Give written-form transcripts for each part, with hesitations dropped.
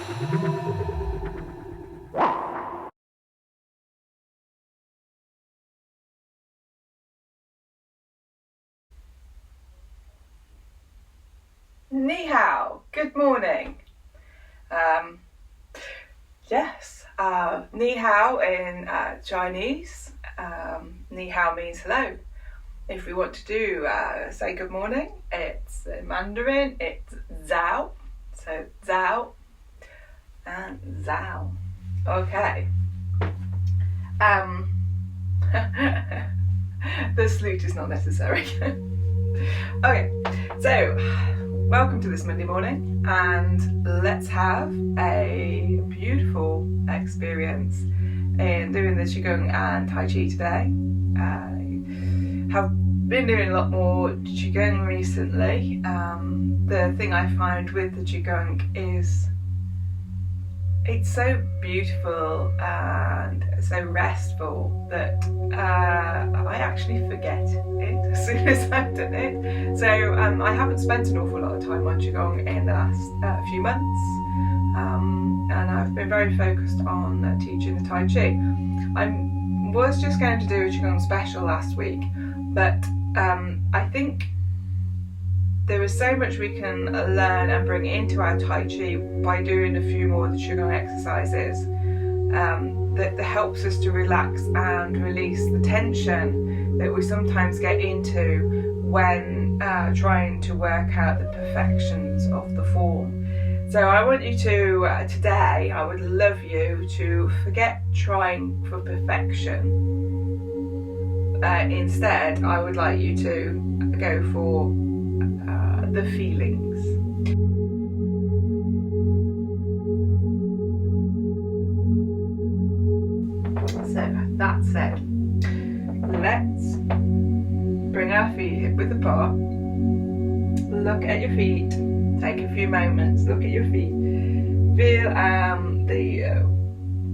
Ni hao, good morning. Yes, ni hao in Chinese, ni hao means hello. If we want to do say good morning, it's in Mandarin, it's zao. So zao and zao. Okay. The salute is not necessary. Okay, so welcome to this Monday morning, and let's have a beautiful experience in doing the Qigong and Tai Chi today. I have been doing a lot more Qigong recently. The thing I find with the Qigong is it's so beautiful and so restful that I actually forget it as soon as I've done it. So I haven't spent an awful lot of time on Qigong in the last few months, and I've been very focused on teaching the Tai Chi. I was just going to do a Qigong special last week, but I think there is so much we can learn and bring into our Tai Chi by doing a few more of the Qigong exercises that helps us to relax and release the tension that we sometimes get into when trying to work out the perfections of the form. So I want you to, today, I would love you to forget trying for perfection. Instead, I would like you to go for the feelings. So that said, let's bring our feet hip width apart. Look at your feet. Take a few moments. Look at your feet. Feel the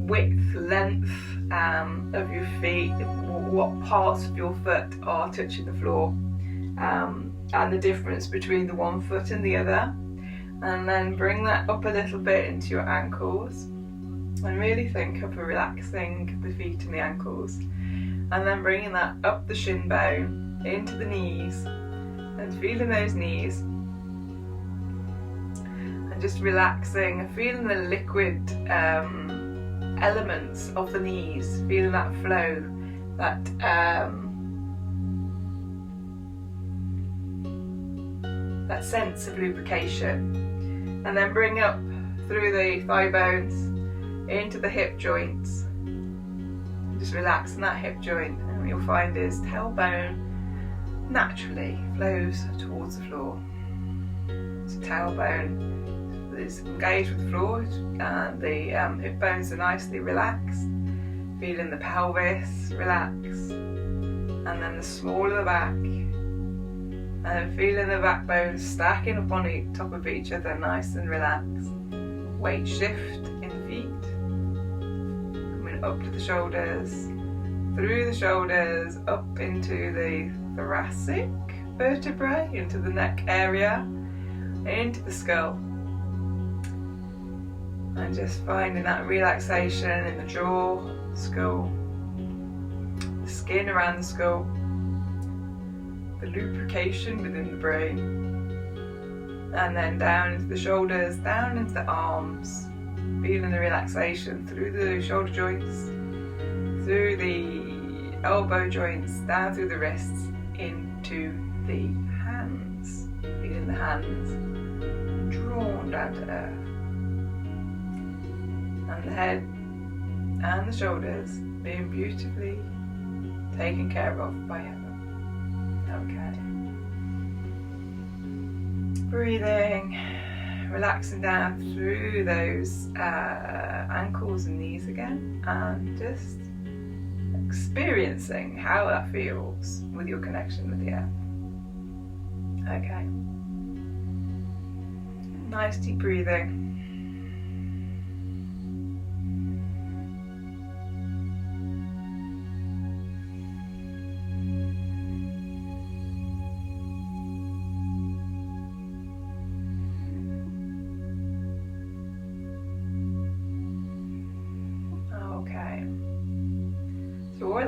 width, length of your feet. What parts of your foot are touching the floor. And the difference between the one foot and the other, and then bring that up a little bit into your ankles and really think of relaxing the feet and the ankles, and then bringing that up the shin bone into the knees and feeling those knees and just relaxing and feeling the liquid elements of the knees, feeling that flow, that sense of lubrication, and then bring up through the thigh bones into the hip joints. And just relax in that hip joint, and what you'll find is tailbone naturally flows towards the floor. So tailbone is engaged with the floor, and the hip bones are nicely relaxed. Feeling the pelvis relax, and then the small of the back. And feeling the backbone stacking up on top of each other, nice and relaxed. Weight shift in the feet. Coming up to the shoulders, through the shoulders, up into the thoracic vertebrae, into the neck area, into the skull. And just finding that relaxation in the jaw, skull, the skin around the skull. The lubrication within the brain, and then down into the shoulders, down into the arms, feeling the relaxation through the shoulder joints, through the elbow joints, down through the wrists, into the hands, feeling the hands drawn down to earth, and the head and the shoulders being beautifully taken care of by heaven. Okay. Breathing, relaxing down through those ankles and knees again, and just experiencing how that feels with your connection with the earth. Okay. Nice deep breathing.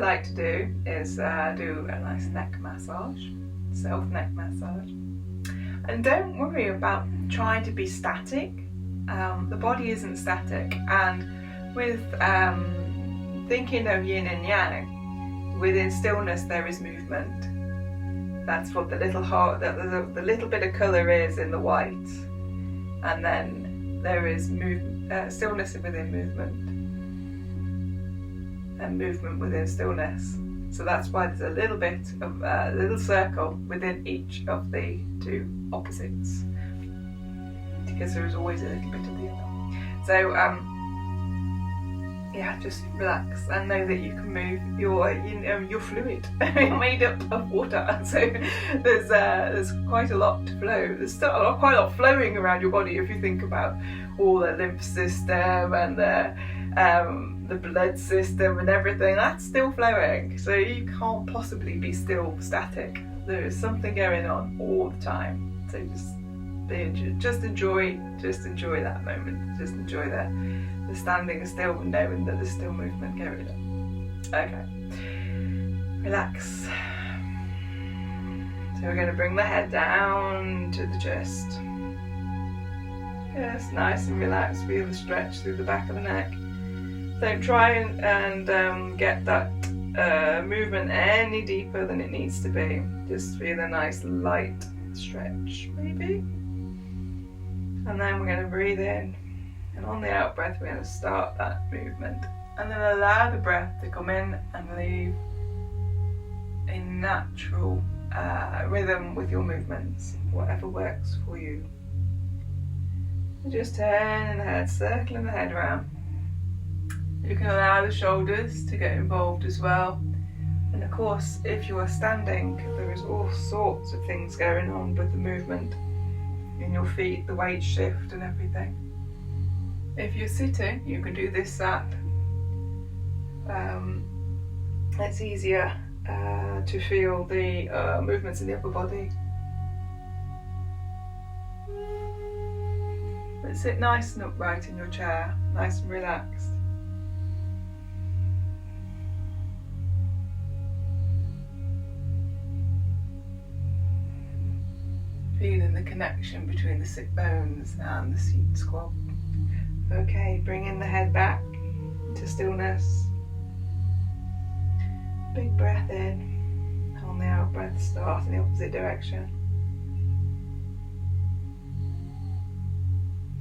like to do is do a nice neck massage, self neck massage. And don't worry about trying to be static. The body isn't static, and with thinking of yin and yang, within stillness there is movement. That's what the little heart, the little bit of colour is in the white, and then there is stillness within movement, and movement within stillness. So that's why there's a little bit of a little circle within each of the two opposites, because there is always a little bit of the other. So yeah, just relax and know that you can move. You're fluid. You're made up of water, so there's quite a lot to flow. There's still quite a lot flowing around your body if you think about all the lymph system and the blood system and everything. That's still flowing, so you can't possibly be still static. There is something going on all the time. So just enjoy that moment. Just enjoy the standing still and knowing that there's still movement going on. Okay, relax. So we're going to bring the head down to the chest. Yes, nice and relaxed. Feel the stretch through the back of the neck. Don't try and get that movement any deeper than it needs to be. Just feel a nice light stretch, maybe. And then we're going to breathe in. And on the out breath, we're going to start that movement. And then allow the breath to come in and leave a natural rhythm with your movements, whatever works for you. So just turning the head, circling the head around. You can allow the shoulders to get involved as well. And of course, if you are standing, there is all sorts of things going on with the movement in your feet, the weight shift and everything. If you're sitting, you can do this sat. It's easier to feel the movements in the upper body. But sit nice and upright in your chair, nice and relaxed. Feeling the connection between the sit bones and the seat squat. Okay, bringing the head back to stillness. Big breath in. On the out breath, start in the opposite direction.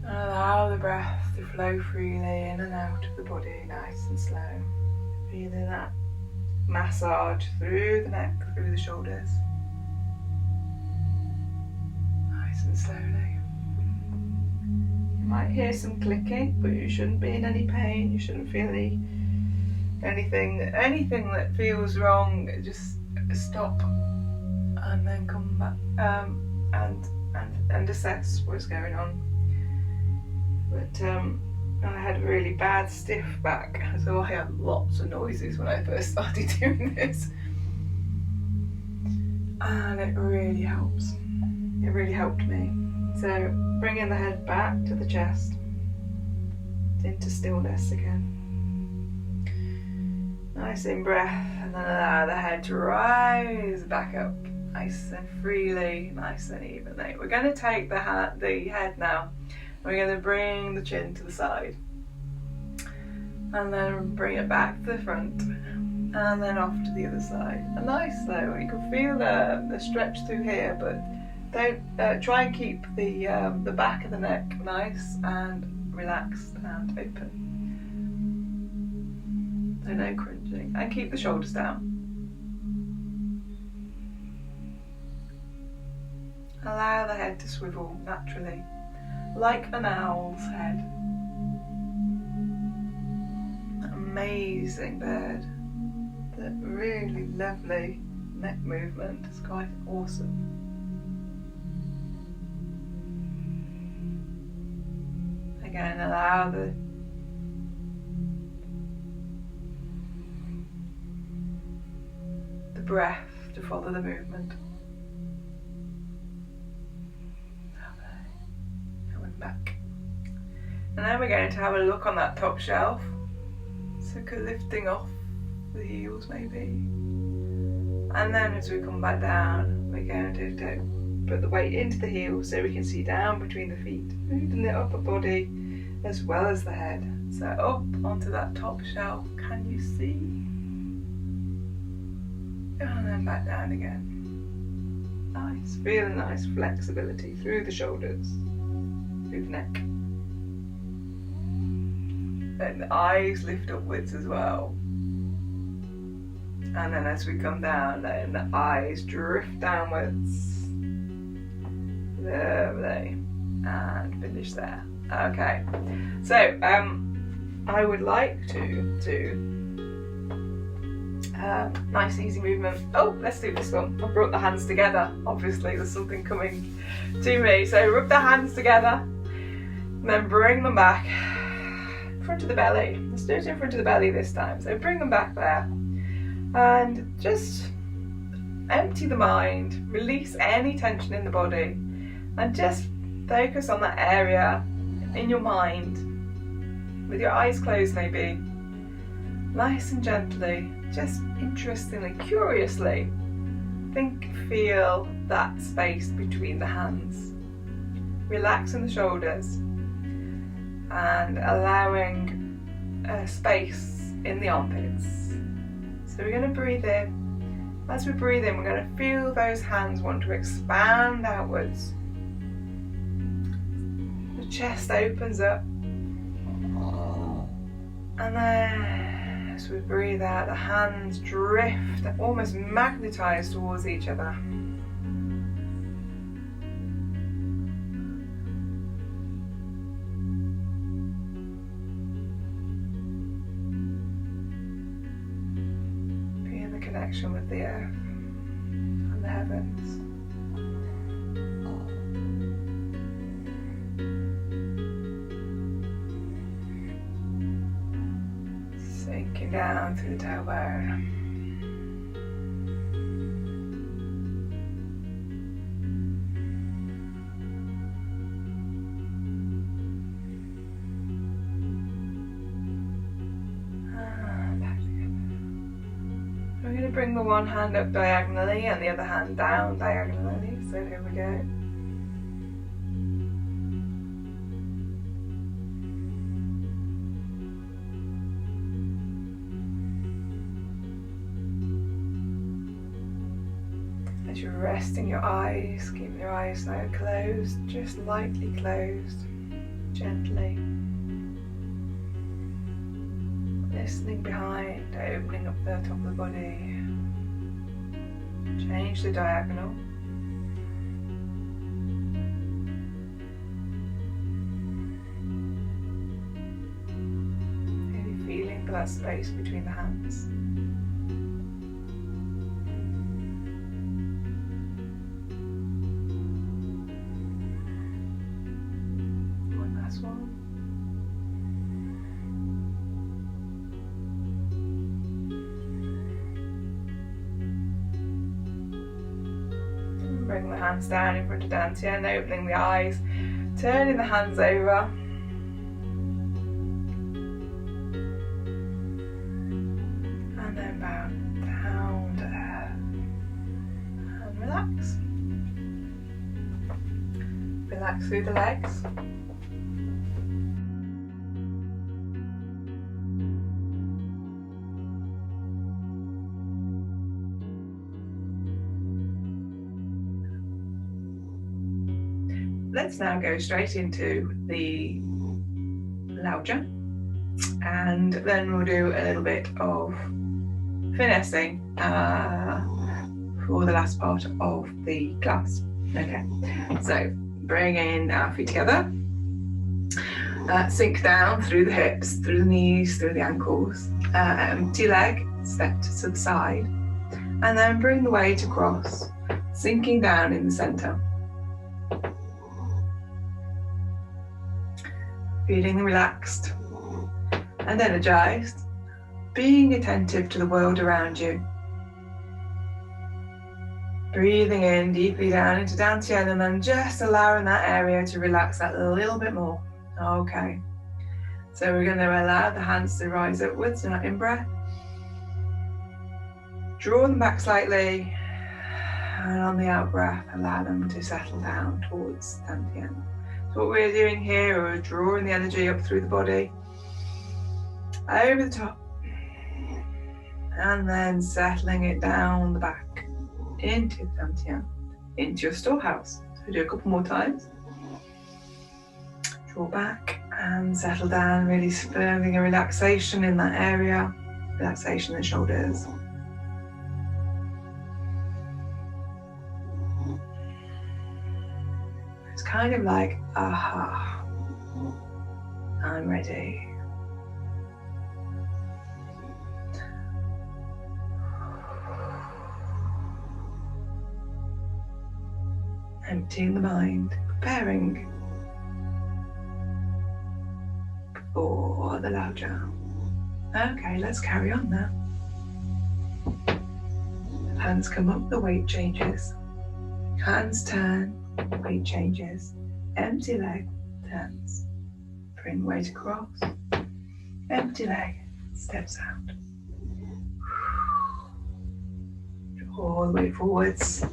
And allow the breath to flow freely in and out of the body, nice and slow. Feeling that massage through the neck, through the shoulders. Nice and slowly. You might hear some clicking, but you shouldn't be in any pain. You shouldn't feel anything that feels wrong. Just stop and then come back and assess what's going on. But I had a really bad stiff back, so I had lots of noises when I first started doing this, and it really helps. It really helped me. So bringing the head back to the chest, into stillness again. Nice in breath, and then allow the head to rise back up, nice and freely, nice and evenly. We're going to take the head now. We're going to bring the chin to the side, and then bring it back to the front, and then off to the other side. And nice though, you can feel the stretch through here, but don't try and keep the back of the neck nice and relaxed and open. So no crunching, and keep the shoulders down. Allow the head to swivel naturally, like an owl's head. Amazing bird. That really lovely neck movement is quite awesome. Again, allow the breath to follow the movement. Coming back. And then we're going to have a look on that top shelf. So lifting off the heels maybe. And then as we come back down, we're going to put the weight into the heels so we can see down between the feet, moving the upper body as well as the head. So up onto that top shelf, can you see? And then back down again. Nice, really nice flexibility through the shoulders, through the neck. And the eyes lift upwards as well. And then as we come down, then the eyes drift downwards. Lovely. And finish there. Okay. So, I would like to do nice easy movement. Oh, let's do this one. I've brought the hands together. Obviously, there's something coming to me. So rub the hands together, and then bring them back in front of the belly. Let's do it in front of the belly this time. So bring them back there. And just empty the mind, release any tension in the body, and just focus on that area in your mind, with your eyes closed maybe, nice and gently, just interestingly, curiously, feel that space between the hands, relaxing the shoulders and allowing a space in the armpits. So we're going to breathe in. As we breathe in, we're going to feel those hands want to expand outwards. The chest opens up. And then as we breathe out, the hands drift, almost magnetized towards each other. Connection with the earth and the heavens. Sinking down through the tailbone. We're going to bring the one hand up diagonally and the other hand down diagonally. So here we go. As you're resting your eyes, keep your eyes now closed, just lightly closed, gently. Listening behind, opening up the top of the body. Change the diagonal. Maybe feeling for that space between the hands. One last one. Bring the hands down in front of Dantian, opening the eyes, turning the hands over. And then bow down to earth. And relax. Relax through the legs. Let's now go straight into the lounger, and then we'll do a little bit of finessing for the last part of the class. Okay, so bring in our feet together, sink down through the hips, through the knees, through the ankles, empty leg, step to the side, and then bring the weight across, sinking down in the center. Feeling relaxed and energized, being attentive to the world around you. Breathing in deeply down into Dantian and then just allowing that area to relax that a little bit more. Okay, so we're going to allow the hands to rise upwards in breath. Draw them back slightly, and on the out breath, allow them to settle down towards Dantian. So what we're doing here is drawing the energy up through the body, over the top, and then settling it down the back into Dantian, into your storehouse. So do a couple more times. Draw back and settle down, really feeling a relaxation in that area, relaxation in the shoulders. It's kind of like, aha, I'm ready. Emptying the mind, preparing for the loud jump. Okay, let's carry on now. Hands come up, the weight changes. Hands turn, weight changes. Empty leg turns. Bring weight across. Empty leg steps out. Draw all the way forwards.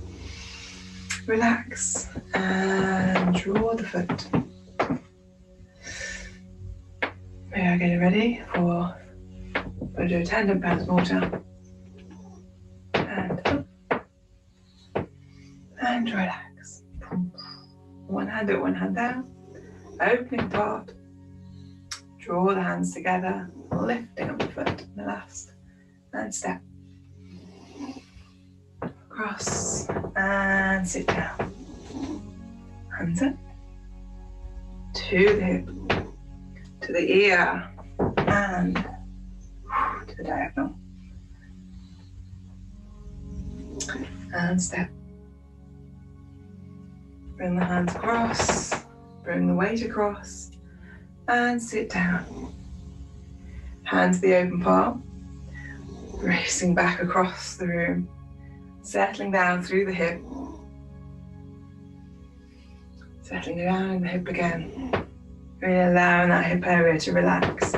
Relax and draw the foot. We are getting ready for do 10 pounds water. And up. And relax. One hand up, one hand down. Opening the heart. Draw the hands together, lifting up the foot. The last. And step. Cross and sit down. Hands up. To the hip. To the ear. And to the diagonal. And step. Bring the hands across. Bring the weight across. And sit down. Hands to the open palm. Racing back across the room. Settling down through the hip. Settling down in the hip again. Really allowing that hip area to relax.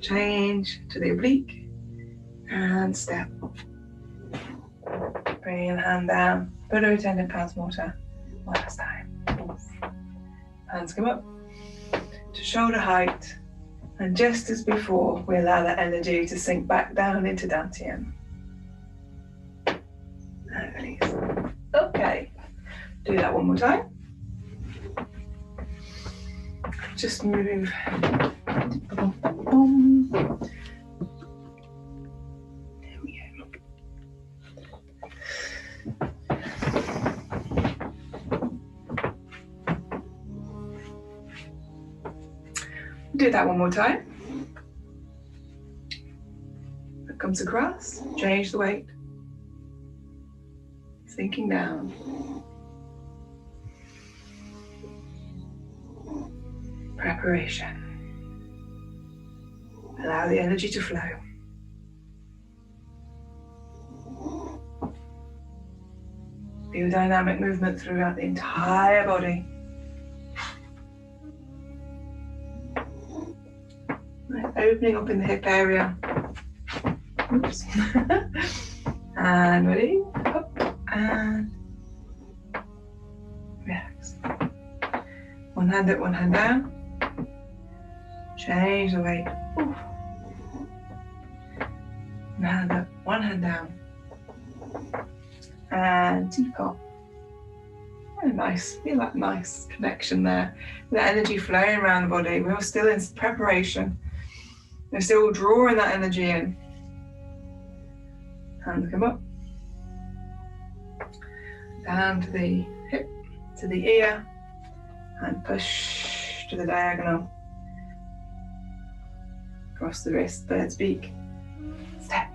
Change to the oblique. And step. Bring the hand down. Put over 10 pounds water. One last time. Hands come up to shoulder height. And just as before, we allow that energy to sink back down into Dantian. And release. Okay. Do that one more time. Just move. There we go. Do that one more time. It comes across. Change the weight. Sinking down. Preparation. Allow the energy to flow. Feel dynamic movement throughout the entire body. Opening up in the hip area. Oops. And ready? Up and relax. One hand up, one hand down. Change the weight. Oof. One hand up, one hand down. And teapot. Very nice. Feel that nice connection there. The energy flowing around the body. We're still in preparation. We're still drawing that energy in. Hands come up. Down to the hip, to the ear. And push to the diagonal. Across the wrist, bird's beak. Step.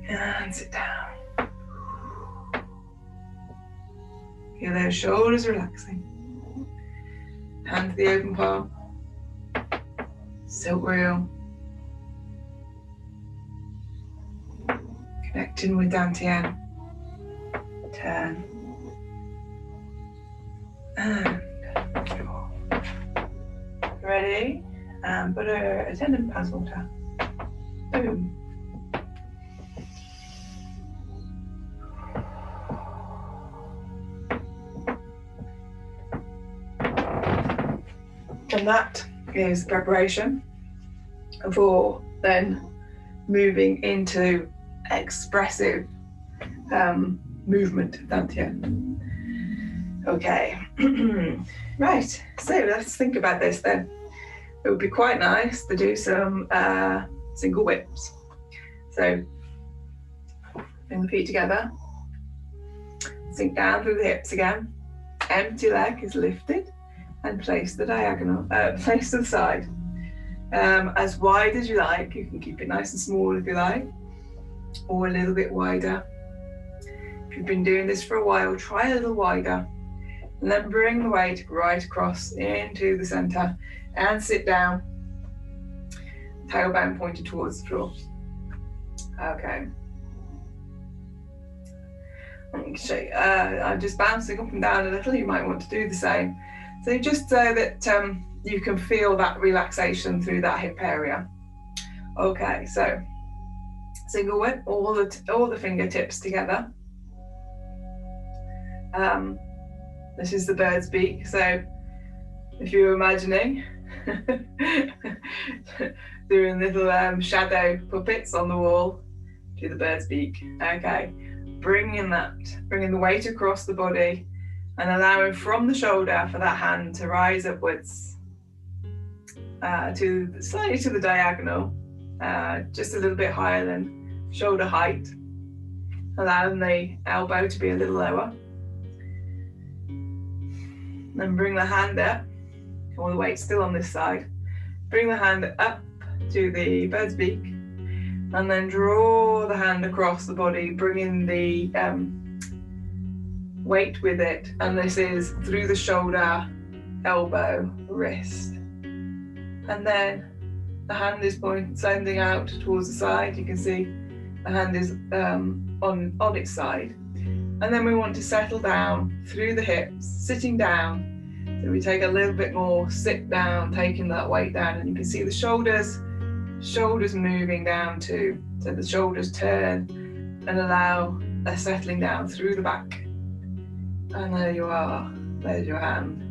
And sit down. Feel those shoulders relaxing. Hand to the open palm. Silk reel. Connecting with Dantian. Turn. And draw. Ready? and put her attendant pants water. Boom. And that is preparation for then moving into expressive movement. Okay, right, so let's think about this then. It would be quite nice to do some single whips. So bring the feet together, sink down through the hips again, empty leg is lifted, and place the diagonal, place to the side. As wide as you like, you can keep it nice and small if you like, or a little bit wider. If you've been doing this for a while, try a little wider, and then bring the weight right across into the center and sit down, tailbone pointed towards the floor. Okay. Okay, I'm just bouncing up and down a little. You might want to do the same. So just so that you can feel that relaxation through that hip area. Okay, so single whip, all the fingertips together. This is the bird's beak. So if you're imagining doing little shadow puppets on the wall, do the bird's beak. Okay, bringing the weight across the body and allowing from the shoulder for that hand to rise upwards slightly to the diagonal, just a little bit higher than shoulder height, allowing the elbow to be a little lower. Then bring the hand up, all the weight still on this side. Bring the hand up to the bird's beak, and then draw the hand across the body, bringing the weight with it. And this is through the shoulder, elbow, wrist. And then the hand is sending out towards the side. You can see the hand is on its side. And then we want to settle down through the hips, sitting down. So we take a little bit more, sit down, taking that weight down, and you can see the shoulders moving down too. So the shoulders turn and allow a settling down through the back. And there you are, there's your hand.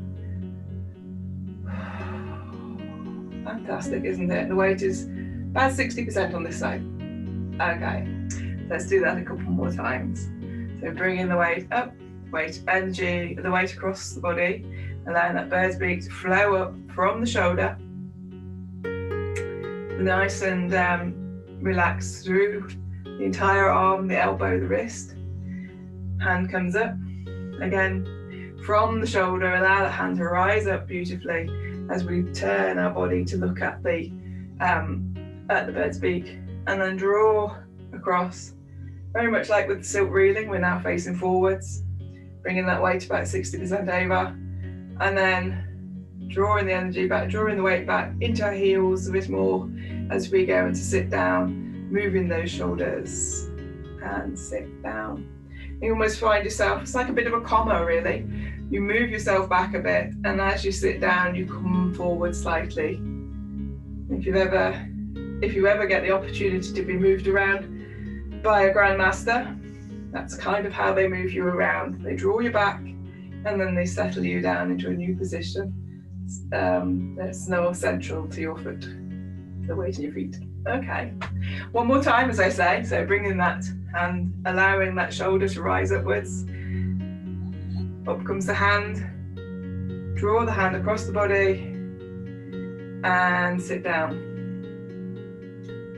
Fantastic, isn't it? The weight is about 60% on this side. Okay, let's do that a couple more times. So bringing the weight up, weight energy, the weight across the body, allowing that bird's beak to flow up from the shoulder, nice and relaxed through the entire arm, the elbow, the wrist. Hand comes up, again from the shoulder, allow that hand to rise up beautifully as we turn our body to look at the bird's beak, and then draw across. Very much like with the silk reeling, we're now facing forwards, bringing that weight about 60% over, and then drawing the energy back, drawing the weight back into our heels a bit more as we go into sit down, moving those shoulders and sit down. You almost find yourself, it's like a bit of a comma really. You move yourself back a bit, and as you sit down, you come forward slightly. If you ever get the opportunity to be moved around by a grandmaster, that's kind of how they move you around. They draw you back, and then they settle you down into a new position that's more central to your foot, the weight in your feet. Okay, one more time as I say. So bringing that hand, allowing that shoulder to rise upwards. Up comes the hand, draw the hand across the body and sit down.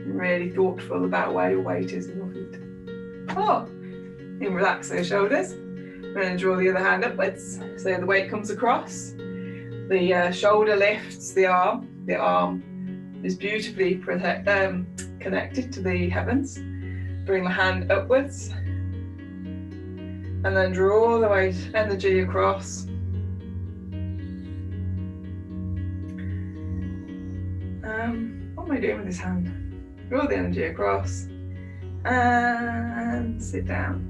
Really thoughtful about where your weight is in your feet. Oh, and relax those shoulders. And then draw the other hand upwards. So the weight comes across. The shoulder lifts the arm. The arm is beautifully connected to the heavens. Bring the hand upwards. And then draw the weight, energy across. What am I doing with this hand? Draw the energy across and sit down.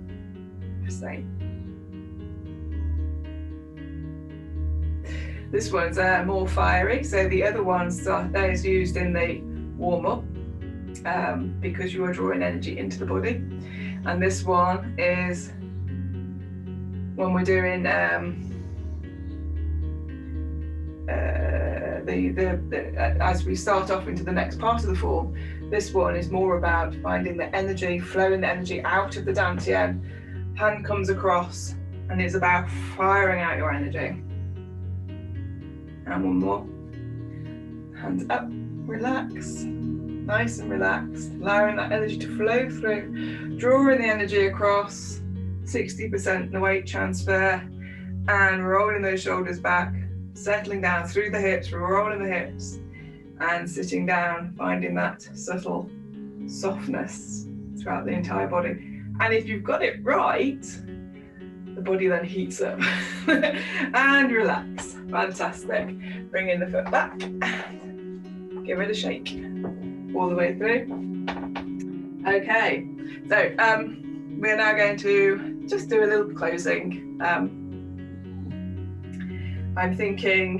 Just saying. This one's more fiery, so the other one is used in the warm-up because you are drawing energy into the body, and this one is when we're doing as we start off into the next part of the form. This one is more about finding the energy, flowing the energy out of the dantian. Hand comes across, and it's about firing out your energy. And one more. Hands up, relax, nice and relaxed, allowing that energy to flow through, drawing the energy across, 60% the weight transfer, and rolling those shoulders back, settling down through the hips, rolling the hips, and sitting down, finding that subtle softness throughout the entire body. And if you've got it right, the body then heats up. And relax. Fantastic. Bring in the foot back. Give it a shake all the way through. Okay, so we're now going to just do a little closing. I'm thinking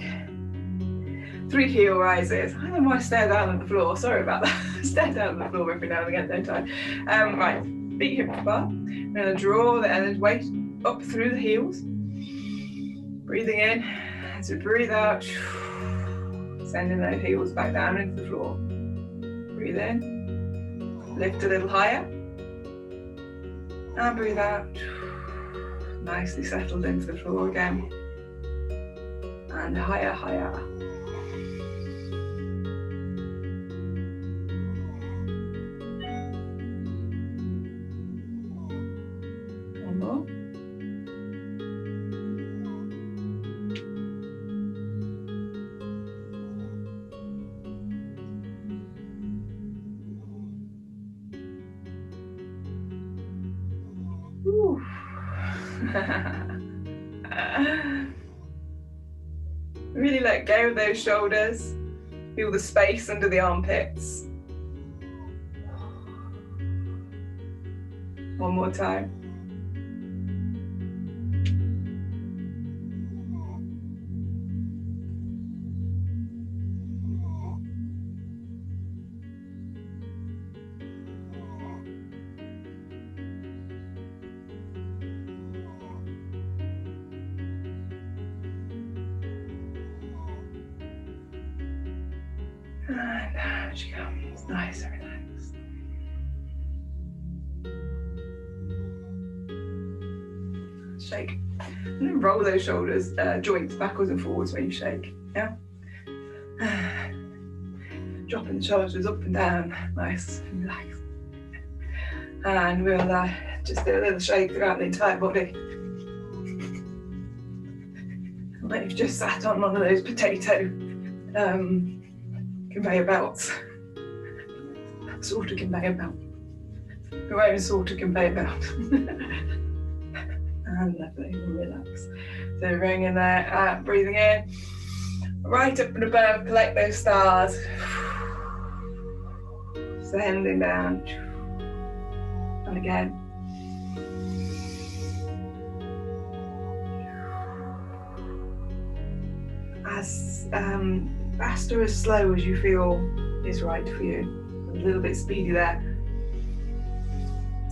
3 heel rises. I don't know why I stare down at the floor. Sorry about that. I stare down at the floor every now and again, don't I? Right, feet hip to bar. I'm going to draw the energy weight up through the heels. Breathing in. As we breathe out, sending those heels back down into the floor. Breathe in. Lift a little higher. And breathe out. Nicely settled into the floor again. And higher, higher. One more. Ooh. Really let go of those shoulders. Feel the space under the armpits. One more time. And out she comes, nice and relaxed. Shake. And then roll those shoulders, joints backwards and forwards when you shake. Yeah? Dropping the shoulders up and down, nice and relaxed. And we'll just do a little shake throughout the entire body. Like you've just sat on one of those potato conveyor belts. Sort of conveyor belt. Your own sort of conveyor belt. And lovely, relax. So bring in there, breathing in. Right up and above, collect those stars. Sending down. And again. As fast or as slow as you feel is right for you. A little bit speedy there.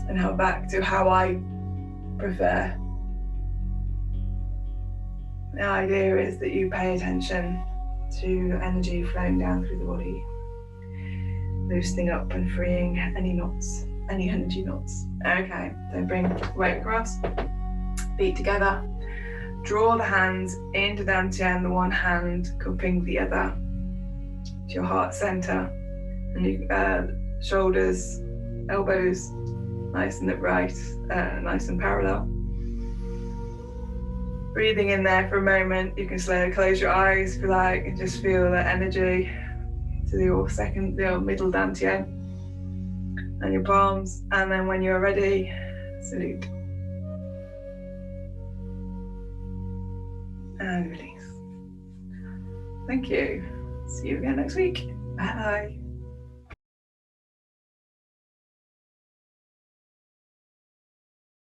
And now back to how I prefer. The idea is that you pay attention to energy flowing down through the body, loosening up and freeing any knots, any energy knots. Okay, so bring weight across, feet together. Draw the hands into dantian, the one hand cupping the other to your heart center, and you, shoulders, elbows, nice and upright, nice and parallel. Breathing in there for a moment. You can slowly close your eyes if you like, and just feel the energy to your middle dantian and your palms. And then when you're ready, salute. And release. Thank you. See you again next week. Bye.